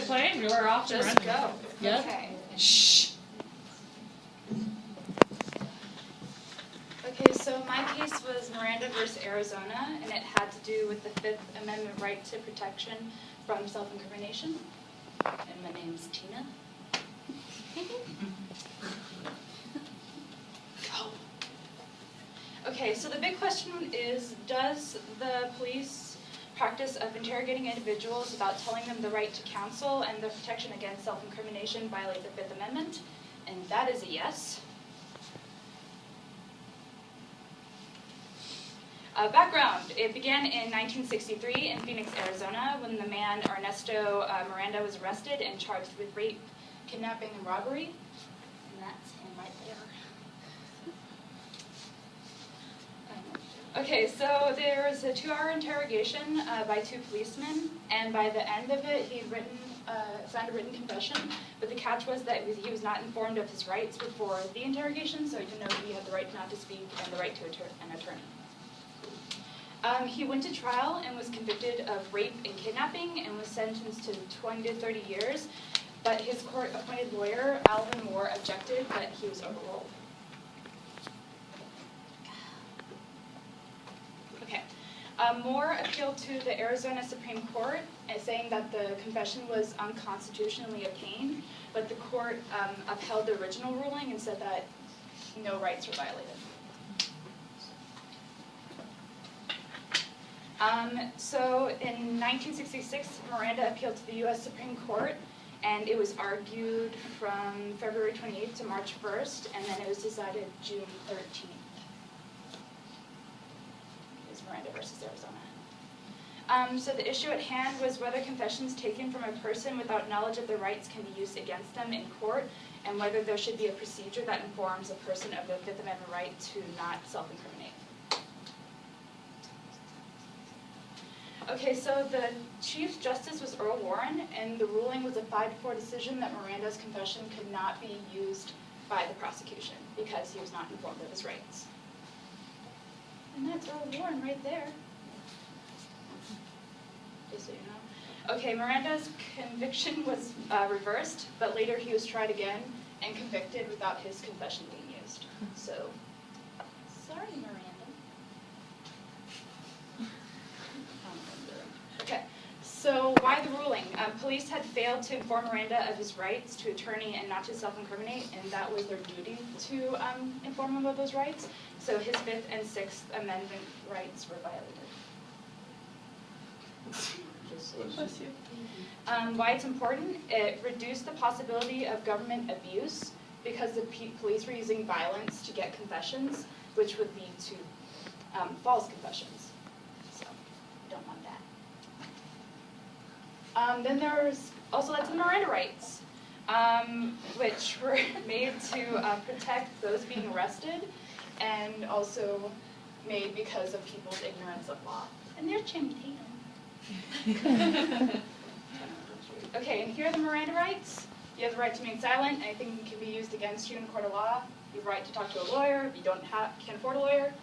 it playing? We're off and Just running. go. Yeah? Okay. Shh. Okay, so my case was Miranda versus Arizona, and it had to do with the Fifth Amendment right to protection from self-incrimination. And my name's Tina. Go. Okay, so the big question is, does the police practice of interrogating individuals without telling them the right to counsel and the protection against self-incrimination violate the Fifth Amendment? And that is a yes. Background, it began in 1963 in Phoenix, Arizona, when the man Ernesto Miranda was arrested and charged with rape, kidnapping, and robbery. And that's him right there. Okay, so there was a 2-hour interrogation by 2 policemen, and by the end of it, he'd signed a written confession, but the catch was that he was not informed of his rights before the interrogation, so he didn't know he had the right not to speak and the right to an attorney. He went to trial and was convicted of rape and kidnapping and was sentenced to 20 to 30 years, but his court-appointed lawyer, Alvin Moore, objected, but he was overruled. Okay. Moore appealed to the Arizona Supreme Court, saying that the confession was unconstitutionally obtained, but the court upheld the original ruling and said that no rights were violated. So in 1966, Miranda appealed to the U.S. Supreme Court, and it was argued from February 28th to March 1st, and then it was decided June 13th. It was Miranda versus Arizona. So the issue at hand was whether confessions taken from a person without knowledge of their rights can be used against them in court, and whether there should be a procedure that informs a person of the Fifth Amendment right to not self-incriminate. Okay, so the Chief Justice was Earl Warren, and the ruling was a 5-4 decision that Miranda's confession could not be used by the prosecution because he was not informed of his rights. And that's Earl Warren right there. Just so you know. Okay, Miranda's conviction was reversed, but later he was tried again and convicted without his confession being used. So, sorry, Miranda. Okay, so why the ruling? Police had failed to inform Miranda of his rights to attorney and not to self-incriminate, and that was their duty to inform him of those rights. So his Fifth and Sixth Amendment rights were violated. Bless you. Why it's important? It reduced the possibility of government abuse because the police were using violence to get confessions, which would lead to false confessions. So, we don't want that. Then there's also lots of Miranda rights, which were made to protect those being arrested, and also made because of people's ignorance of law. And there's Channing Tatum. Okay, and here are the Miranda rights. You have the right to remain silent. Anything can be used against you in a court of law. You have the right to talk to a lawyer. If you can't afford a lawyer,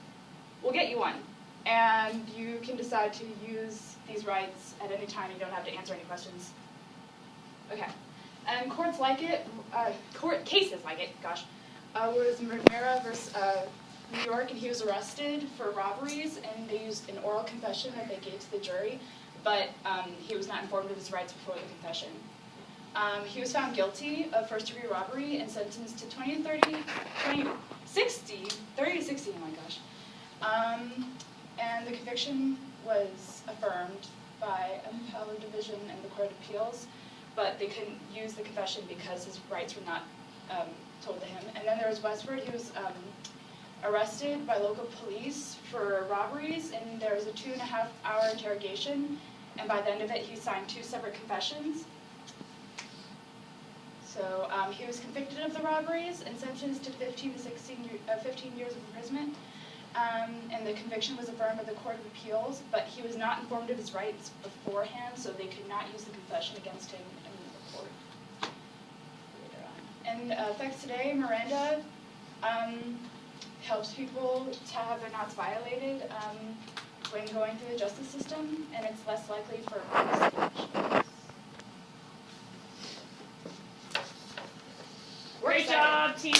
we'll get you one. And you can decide to use these rights at any time. You don't have to answer any questions. Okay. And courts like it, court cases like it, gosh, was Miranda versus New York, and he was arrested for robberies, and they used an oral confession that they gave to the jury, but he was not informed of his rights before the confession. He was found guilty of first-degree robbery and sentenced to 30 to 60, oh my gosh. And the conviction was affirmed by an appellate division and the Court of Appeals, but they couldn't use the confession because his rights were not told to him. And then there was Westford. He was arrested by local police for robberies, and there was a 2.5-hour interrogation, and by the end of it, he signed 2 separate confessions. So he was convicted of the robberies and sentenced to 15 years of imprisonment. And the conviction was affirmed by the Court of Appeals, but he was not informed of his rights beforehand, so they could not use the confession against him in the court later on. And affects today, Miranda helps people to have their rights violated when going through the justice system, and it's less likely for police to excited. job, Tina.